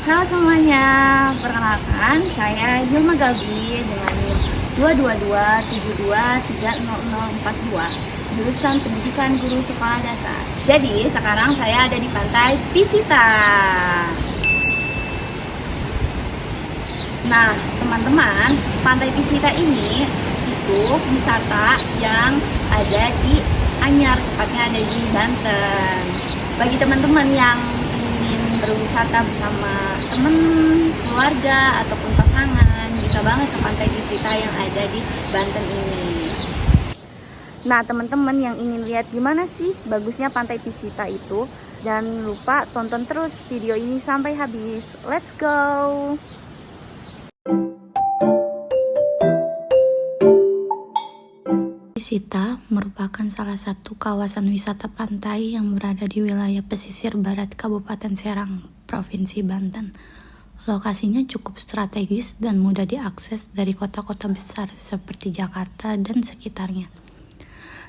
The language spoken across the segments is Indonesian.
Halo semuanya, perkenalkan saya Hilma Gabi dengan NIM 22272300042 jurusan Pendidikan Guru Sekolah Dasar. Jadi sekarang saya ada di Pantai Pisita. Nah teman-teman, Pantai Pisita ini itu wisata yang ada di Anyar, tepatnya ada di Banten. Bagi teman-teman yang berwisata bersama temen, keluarga, ataupun pasangan, bisa banget ke Pantai Pisita yang ada di Banten ini. Nah teman-teman yang ingin lihat gimana sih bagusnya Pantai Pisita itu, jangan lupa tonton terus video ini sampai habis. Let's go! Pisita merupakan salah satu kawasan wisata pantai yang berada di wilayah pesisir barat Kabupaten Serang, Provinsi Banten. Lokasinya cukup strategis dan mudah diakses dari kota-kota besar seperti Jakarta dan sekitarnya.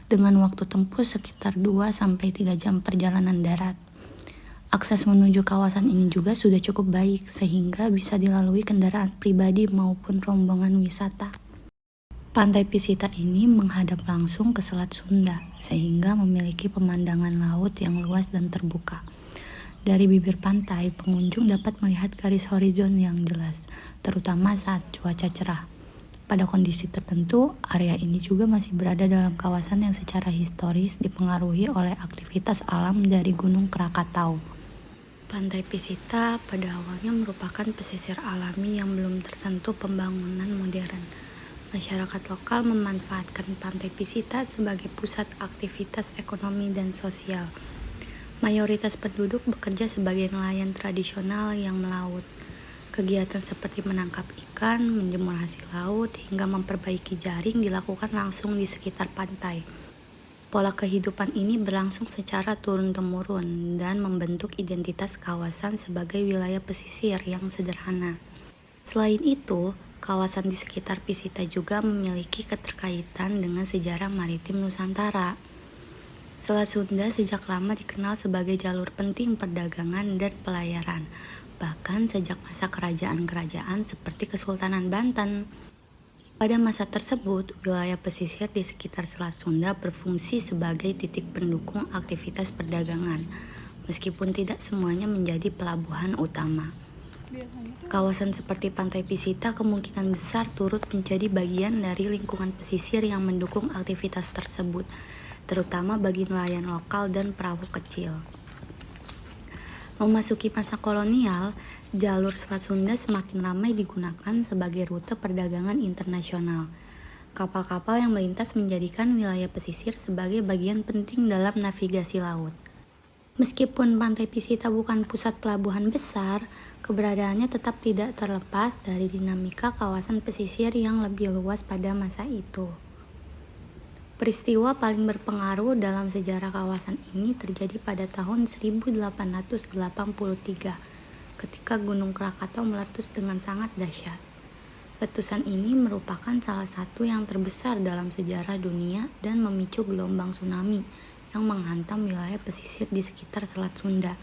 Dengan waktu tempuh sekitar 2-3 jam perjalanan darat. Akses menuju kawasan ini juga sudah cukup baik sehingga bisa dilalui kendaraan pribadi maupun rombongan wisata. Pantai Pisita ini menghadap langsung ke Selat Sunda, sehingga memiliki pemandangan laut yang luas dan terbuka. Dari bibir pantai, pengunjung dapat melihat garis horizon yang jelas, terutama saat cuaca cerah. Pada kondisi tertentu, area ini juga masih berada dalam kawasan yang secara historis dipengaruhi oleh aktivitas alam dari Gunung Krakatau. Pantai Pisita pada awalnya merupakan pesisir alami yang belum tersentuh pembangunan modern. Masyarakat lokal memanfaatkan Pantai Pisita sebagai pusat aktivitas ekonomi dan sosial. Mayoritas penduduk bekerja sebagai nelayan tradisional yang melaut. Kegiatan seperti menangkap ikan, menjemur hasil laut, hingga memperbaiki jaring dilakukan langsung di sekitar pantai. Pola kehidupan ini berlangsung secara turun-temurun dan membentuk identitas kawasan sebagai wilayah pesisir yang sederhana. Selain itu, kawasan di sekitar Pisita juga memiliki keterkaitan dengan sejarah maritim Nusantara. Selat Sunda sejak lama dikenal sebagai jalur penting perdagangan dan pelayaran, bahkan sejak masa kerajaan-kerajaan seperti Kesultanan Banten. Pada masa tersebut, wilayah pesisir di sekitar Selat Sunda berfungsi sebagai titik pendukung aktivitas perdagangan, meskipun tidak semuanya menjadi pelabuhan utama. Kawasan seperti Pantai Pisita kemungkinan besar turut menjadi bagian dari lingkungan pesisir yang mendukung aktivitas tersebut, terutama bagi nelayan lokal dan perahu kecil. Memasuki masa kolonial, jalur Selat Sunda semakin ramai digunakan sebagai rute perdagangan internasional. Kapal-kapal yang melintas menjadikan wilayah pesisir sebagai bagian penting dalam navigasi laut. Meskipun Pantai Pisita bukan pusat pelabuhan besar, keberadaannya tetap tidak terlepas dari dinamika kawasan pesisir yang lebih luas pada masa itu. Peristiwa paling berpengaruh dalam sejarah kawasan ini terjadi pada tahun 1883, ketika Gunung Krakatau meletus dengan sangat dahsyat. Letusan ini merupakan salah satu yang terbesar dalam sejarah dunia dan memicu gelombang tsunami yang menghantam wilayah pesisir di sekitar Selat Sunda,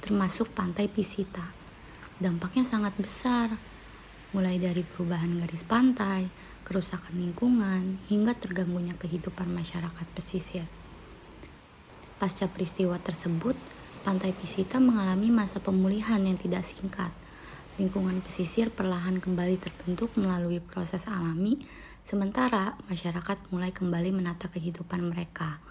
termasuk Pantai Pisita. Dampaknya sangat besar, mulai dari perubahan garis pantai, kerusakan lingkungan, hingga terganggunya kehidupan masyarakat pesisir. Pasca peristiwa tersebut, Pantai Pisita mengalami masa pemulihan yang tidak singkat. Lingkungan pesisir perlahan kembali terbentuk melalui proses alami, sementara masyarakat mulai kembali menata kehidupan mereka.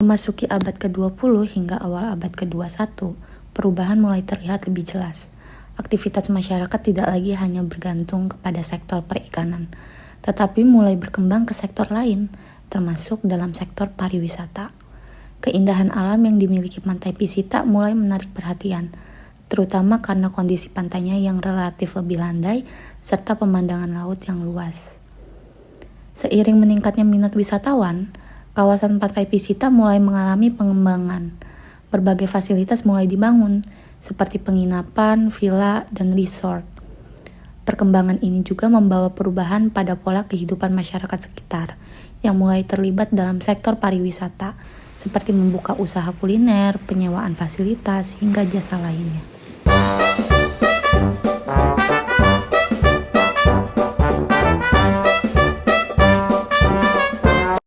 Memasuki abad ke-20 hingga awal abad ke-21, perubahan mulai terlihat lebih jelas. Aktivitas masyarakat tidak lagi hanya bergantung kepada sektor perikanan, tetapi mulai berkembang ke sektor lain, termasuk dalam sektor pariwisata. Keindahan alam yang dimiliki Pantai Pisita mulai menarik perhatian, terutama karena kondisi pantainya yang relatif lebih landai serta pemandangan laut yang luas. Seiring meningkatnya minat wisatawan, kawasan Pantai Pisita mulai mengalami pengembangan. Berbagai fasilitas mulai dibangun, seperti penginapan, villa, dan resort. Perkembangan ini juga membawa perubahan pada pola kehidupan masyarakat sekitar, yang mulai terlibat dalam sektor pariwisata, seperti membuka usaha kuliner, penyewaan fasilitas, hingga jasa lainnya.